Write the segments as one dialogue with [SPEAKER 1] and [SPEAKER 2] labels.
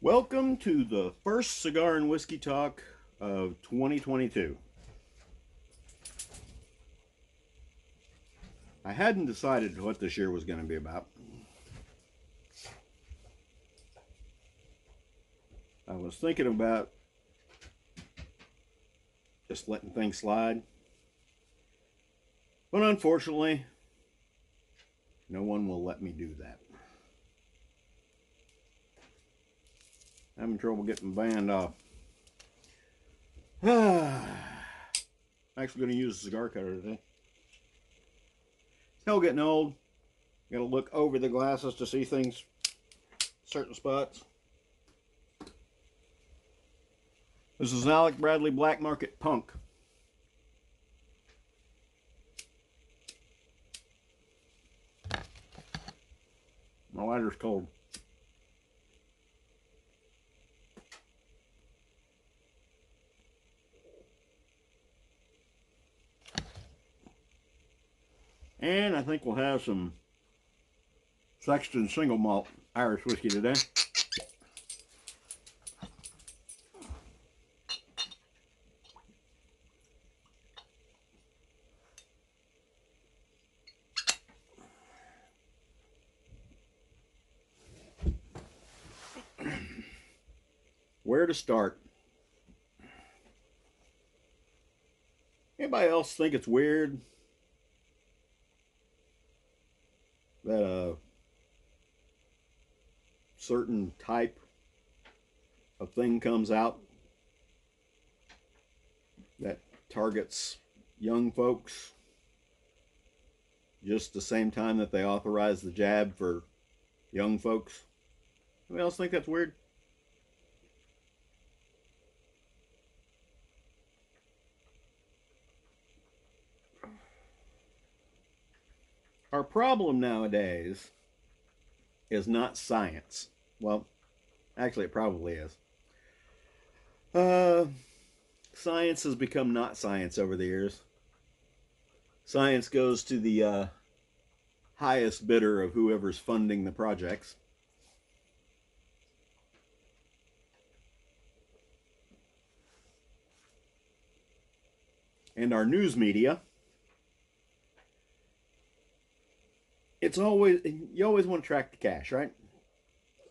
[SPEAKER 1] Welcome to the first cigar and whiskey talk of 2022. I hadn't decided what this year was going to be about. I was thinking about just letting things slide. But unfortunately, no one will let me do that. I'm having trouble getting the band off. I'm actually going to use a cigar cutter today. Still getting old. Got to look over the glasses to see things, certain spots. This is an Alec Bradley Black Market Punk. My lighter's cold. And I think we'll have some Sexton single malt Irish whiskey today. Where to start? Anybody else think it's weird that a certain type of thing comes out that targets young folks just the same time that they authorize the jab for young folks? Anybody else think that's weird? Our problem nowadays is not science. Well, actually, it probably is. Science has become not science over the years. Science goes to the highest bidder of whoever's funding the projects. And our news media, you always want to track the cash, right?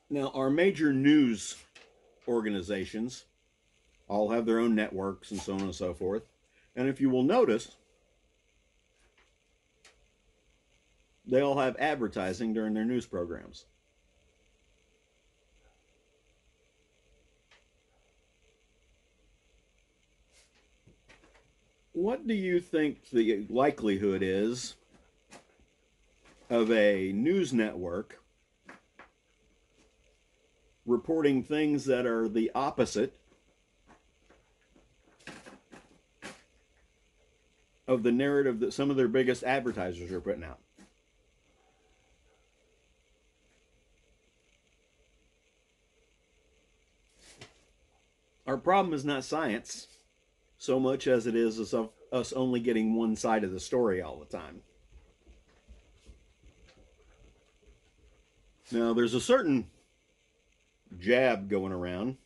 [SPEAKER 1] Now, our major news organizations all have their own networks and so on and so forth. And if you will notice, they all have advertising during their news programs. What do you think the likelihood is of a news network reporting things that are the opposite of the narrative that some of their biggest advertisers are putting out? Our problem is not science so much as it is us only getting one side of the story all the time. Now, there's a certain jab going around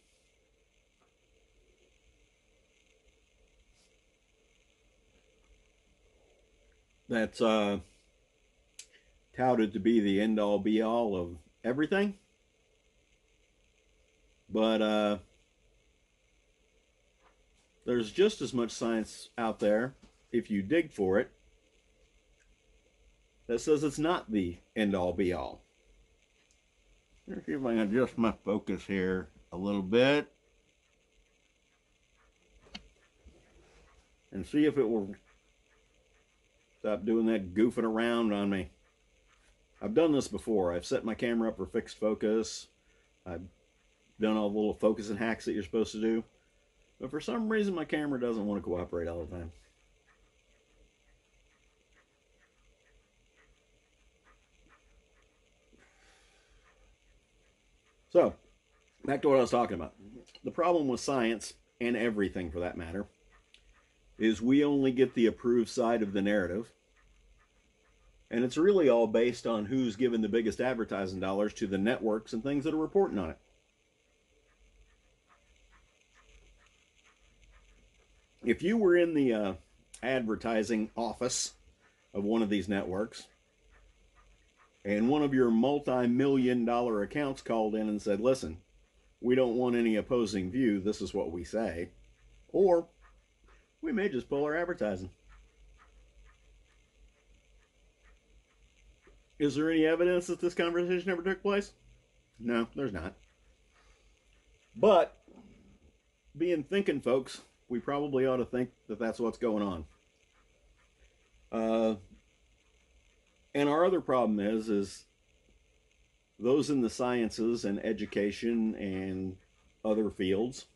[SPEAKER 1] that's touted to be the end-all be-all of everything. But there's just as much science out there, if you dig for it, that says it's not the end-all be-all. Let's see if I can adjust my focus here a little bit and see if it will stop doing that goofing around on me. I've done this before. I've set my camera up for fixed focus. I've done all the little focusing hacks that you're supposed to do. But for some reason, my camera doesn't want to cooperate all the time. So, back to what I was talking about. The problem with science, and everything for that matter, is we only get the approved side of the narrative. And it's really all based on who's given the biggest advertising dollars to the networks and things that are reporting on it. if you were in the advertising office of one of these networks, and one of your multi-million-dollar accounts called in and said, listen, we don't want any opposing view, this is what we say, or we may just pull our advertising. Is there any evidence that this conversation ever took place? No, there's not. But being thinking folks, we probably ought to think that that's what's going on. And our other problem is those in the sciences and education and other fields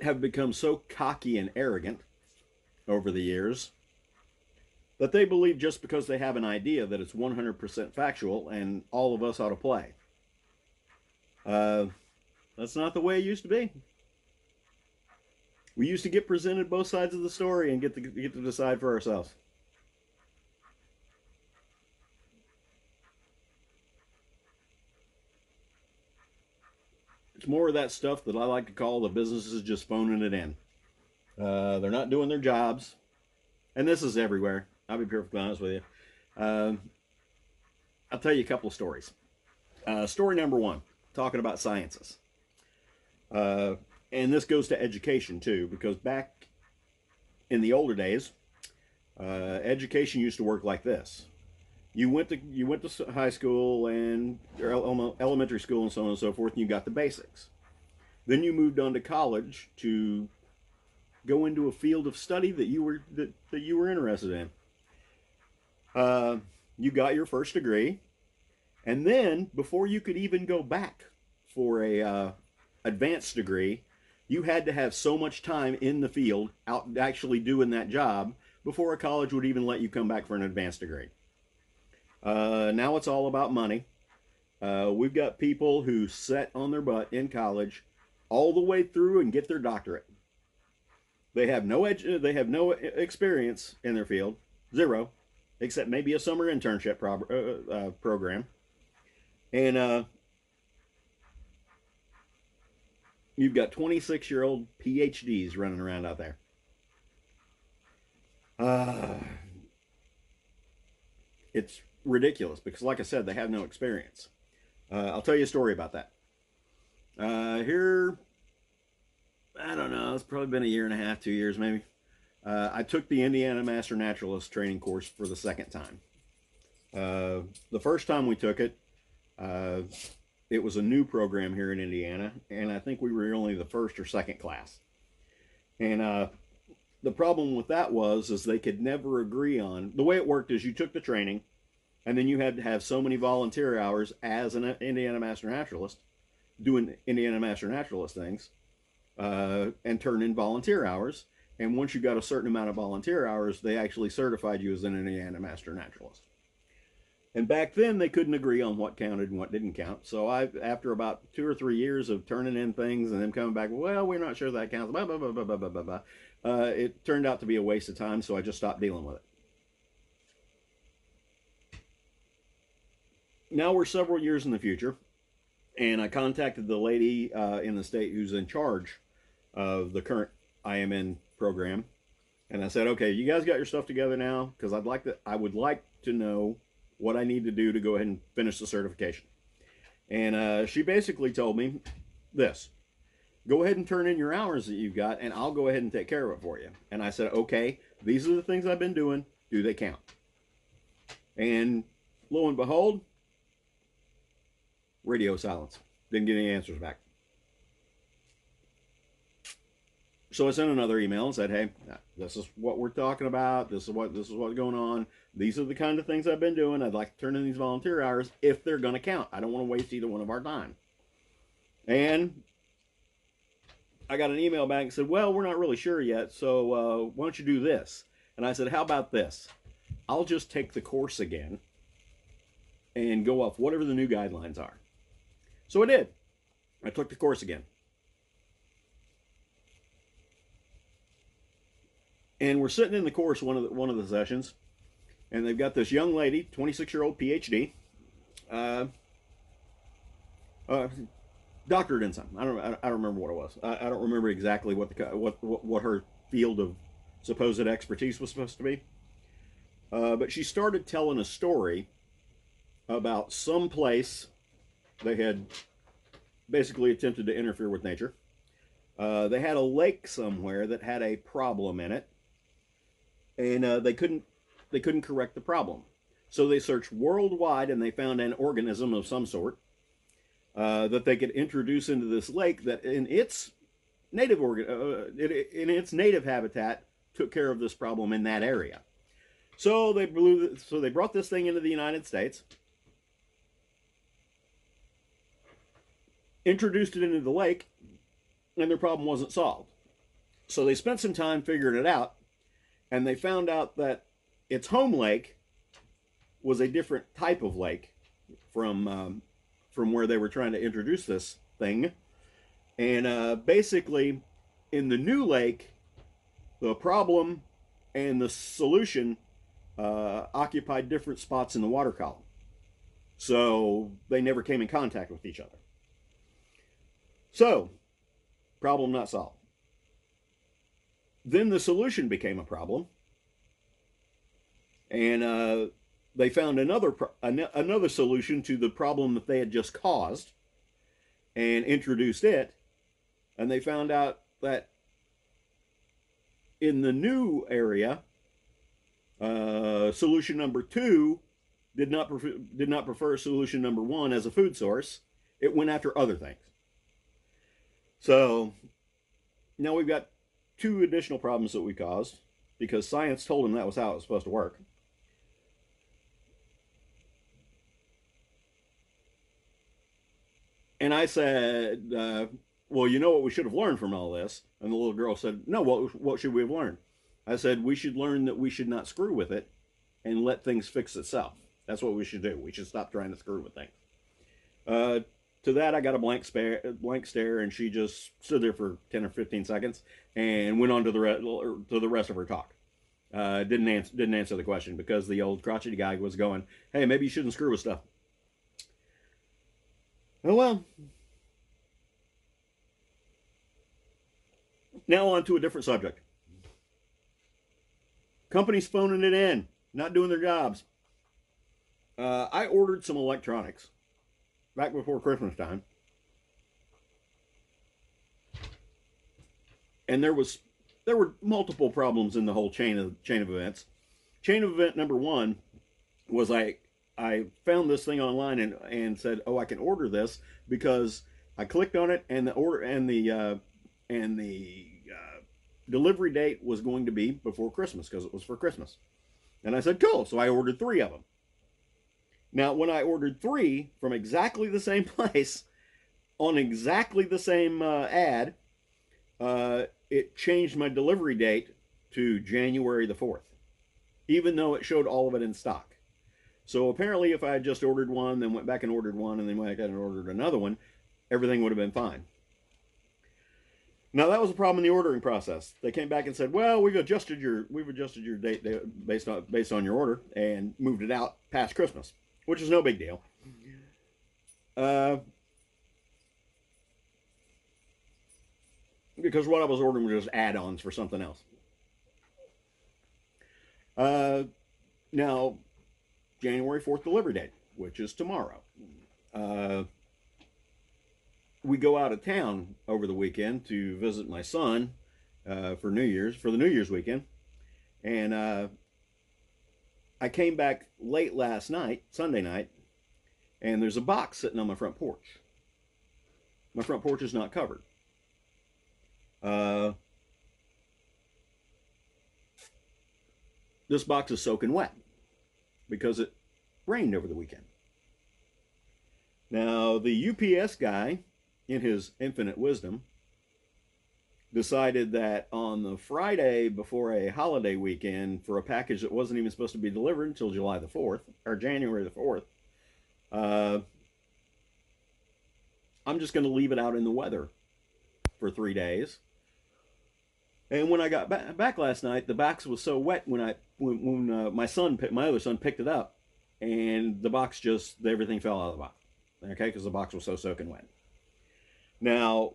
[SPEAKER 1] have become so cocky and arrogant over the years that they believe just because they have an idea that it's 100% factual and all of us ought to play. That's not the way it used to be. We used to get presented both sides of the story and get to decide for ourselves. It's more of that stuff that I like to call the businesses just phoning it in. They're not doing their jobs. And this is everywhere. I'll be perfectly honest with you. I'll tell you a couple of stories. Story number one, talking about sciences. And this goes to education too, because back in the older days, education used to work like this. You went to high school and or elementary school and so on and so forth, and you got the basics. Then you moved on to college to go into a field of study that you were interested in. You got your first degree, and then before you could even go back for a advanced degree, you had to have so much time in the field out actually doing that job before a college would even let you come back for an advanced degree. Now it's all about money. We've got people who sit on their butt in college all the way through and get their doctorate. They have no experience in their field, zero, except maybe a summer internship program. And you've got 26-year-old PhDs running around out there. It's ridiculous because, like I said, they have no experience. I'll tell you a story about that. Here, I don't know, it's probably been a year and a half, 2 years maybe. I took the Indiana Master Naturalist training course for the second time. The first time we took it, it was a new program here in Indiana, and I think we were only the first or second class. And the problem with that is they could never agree on, the way it worked is you took the training, and then you had to have so many volunteer hours as an Indiana Master Naturalist, doing Indiana Master Naturalist things, and turn in volunteer hours. And once you got a certain amount of volunteer hours, they actually certified you as an Indiana Master Naturalist. And back then, they couldn't agree on what counted and what didn't count. So after about 2 or 3 years of turning in things and them coming back, well, we're not sure that counts, blah, blah, blah, blah, blah, blah, blah, it turned out to be a waste of time, so I just stopped dealing with it. Now we're several years in the future, and I contacted the lady in the state who's in charge of the current IMN program, and I said, okay, you guys got your stuff together now, because I would like to know what I need to do to go ahead and finish the certification. And she basically told me this: go ahead and turn in your hours that you've got, and I'll go ahead and take care of it for you. And I said, okay, these are the things I've been doing. Do they count? And lo and behold, radio silence. Didn't get any answers back. So I sent another email and said, hey, this is what we're talking about. This is what's going on. These are the kind of things I've been doing. I'd like to turn in these volunteer hours if they're going to count. I don't want to waste either one of our time. And I got an email back and said, well, we're not really sure yet, so why don't you do this? And I said, how about this? I'll just take the course again and go off whatever the new guidelines are. So I did. I took the course again. And we're sitting in the course one of the sessions, and they've got this young lady, 26-year-old PhD. doctorate in something. I don't remember what it was. I don't remember exactly what her field of supposed expertise was supposed to be. But she started telling a story about some place they had basically attempted to interfere with nature. They had a lake somewhere that had a problem in it, and they couldn't correct the problem. So they searched worldwide, and they found an organism of some sort that they could introduce into this lake that, in its in its native habitat, took care of this problem in that area. So they brought this thing into the United States, introduced it into the lake, and their problem wasn't solved. So they spent some time figuring it out, and they found out that its home lake was a different type of lake from where they were trying to introduce this thing. And basically, in the new lake, the problem and the solution occupied different spots in the water column. So they never came in contact with each other. So, problem not solved. Then the solution became a problem, and they found another solution to the problem that they had just caused, and introduced it. And they found out that in the new area, solution number 2 did not prefer solution number 1 as a food source. It went after other things. So now we've got 2 additional problems that we caused because science told them that was how it was supposed to work. And I said, well, you know what we should have learned from all this? And the little girl said, no, what should we have learned? I said, we should learn that we should not screw with it and let things fix itself. That's what we should do. We should stop trying to screw with things. To that, I got a blank stare, and she just stood there for 10 or 15 seconds and went on to the rest of her talk. Didn't answer the question because the old crotchety guy was going, hey, maybe you shouldn't screw with stuff. Oh well. Now on to a different subject. Companies phoning it in, not doing their jobs. I ordered some electronics back before Christmas time, and there were multiple problems in the whole chain of events. Chain of event number 1 was I found this thing online and said, oh, I can order this because I clicked on it, and the order and the delivery date was going to be before Christmas because it was for Christmas. And I said, cool. So I ordered 3 of them. Now, when I ordered 3 from exactly the same place on exactly the same ad, it changed my delivery date to January the 4th, even though it showed all of it in stock. So apparently if I had just ordered one, then went back and ordered one, and then went back and ordered another one, everything would have been fine. Now that was a problem in the ordering process. They came back and said, well, we've adjusted your date based on your order and moved it out past Christmas, which is no big deal. Because what I was ordering was just add-ons for something else. Now, January 4th delivery date, which is tomorrow. We go out of town over the weekend to visit my son for the New Year's weekend. And I came back late last night, Sunday night, and there's a box sitting on my front porch. My front porch is not covered. This box is soaking wet because it rained over the weekend. Now, the UPS guy, in his infinite wisdom, decided that on the Friday before a holiday weekend for a package that wasn't even supposed to be delivered until July the 4th, or January the 4th, I'm just going to leave it out in the weather for 3 days. And when I got back last night, the box was so wet when my other son picked it up, and the box everything fell out of the box. Okay, because the box was so soaking wet. Now,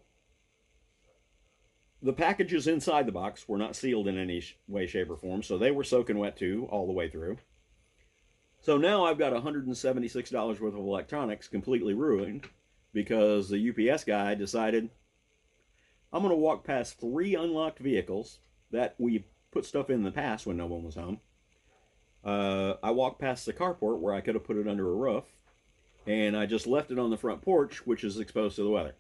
[SPEAKER 1] the packages inside the box were not sealed in any way, shape, or form, so they were soaking wet too, all the way through. So now I've got $176 worth of electronics completely ruined because the UPS guy decided I'm going to walk past 3 unlocked vehicles that we put stuff in the past when no one was home. I walked past the carport where I could have put it under a roof, and I just left it on the front porch, which is exposed to the weather.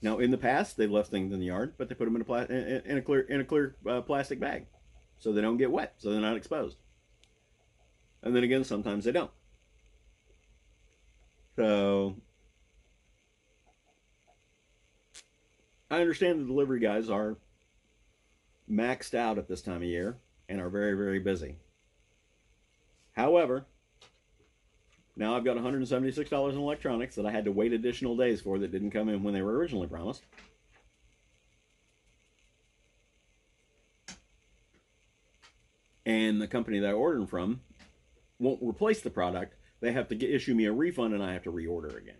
[SPEAKER 1] Now, in the past, they left things in the yard, but they put them in a clear plastic bag, so they don't get wet, so they're not exposed. And then again, sometimes they don't. So I understand the delivery guys are maxed out at this time of year and are very, very busy. However, now I've got $176 in electronics that I had to wait additional days for that didn't come in when they were originally promised. And the company that I ordered them from won't replace the product. They have to issue me a refund and I have to reorder again.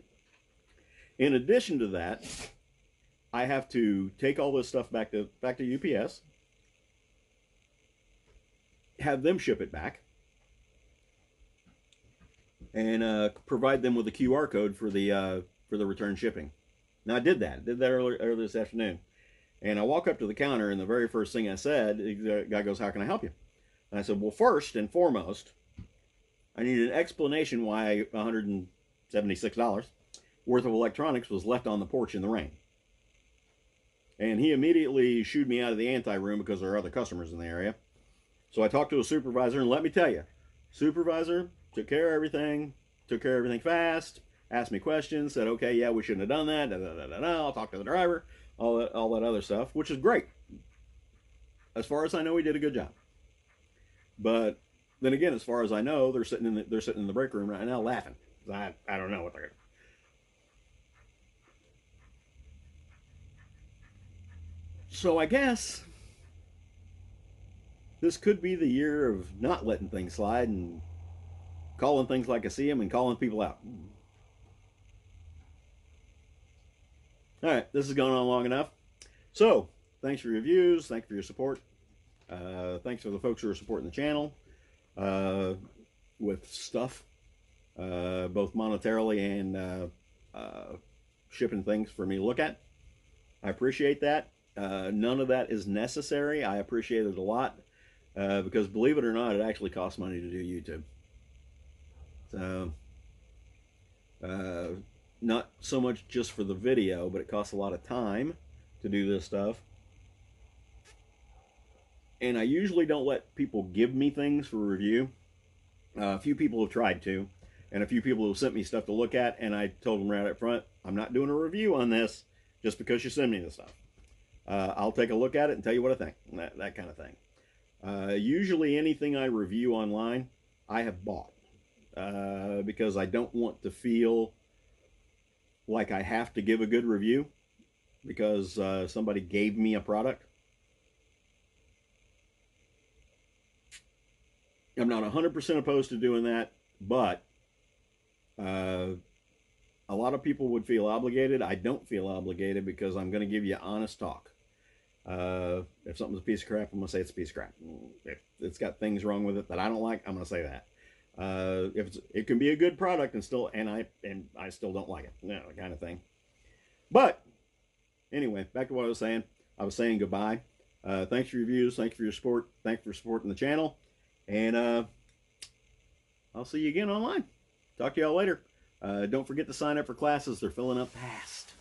[SPEAKER 1] In addition to that, I have to take all this stuff back to UPS, have them ship it back, and provide them with a QR code for the return shipping. Now I did that earlier this afternoon, and I walk up to the counter, and the very first thing I said, the guy goes, "How can I help you?" And I said, "Well, first and foremost, I need an explanation why $176 worth of electronics was left on the porch in the rain." And he immediately shooed me out of the anti-room because there are other customers in the area. So I talked to a supervisor, and let me tell you, supervisor took care of everything fast, asked me questions, said, "Okay, yeah, we shouldn't have done that, I'll talk to the driver," all that other stuff, which is great. As far as I know, he did a good job. But then again, as far as I know, they're sitting in the break room right now laughing. I don't know what they're gonna. So I guess this could be the year of not letting things slide and calling things like I see them and calling people out. All right, this has gone on long enough. So, thanks for your views. Thanks for your support. Thanks for the folks who are supporting the channel with stuff, both monetarily and shipping things for me to look at. I appreciate that. None of that is necessary. I appreciate it a lot because, believe it or not, it actually costs money to do YouTube. So, not so much just for the video, but it costs a lot of time to do this stuff. And I usually don't let people give me things for review. A few people have tried to, and a few people have sent me stuff to look at, and I told them right up front, I'm not doing a review on this just because you send me the stuff. I'll take a look at it and tell you what I think, that kind of thing. Usually anything I review online, I have bought. Because I don't want to feel like I have to give a good review because somebody gave me a product. I'm not 100% opposed to doing that, but a lot of people would feel obligated. I don't feel obligated because I'm going to give you honest talk. If something's a piece of crap, I'm going to say it's a piece of crap. If it's got things wrong with it that I don't like, I'm going to say that. If it can be a good product and I still don't like it, kind of thing. But anyway, back to what I was saying. I was saying goodbye. Thanks for your views. Thanks for your support. Thanks for supporting the channel. And I'll see you again online. Talk to y'all later. Don't forget to sign up for classes. They're filling up fast.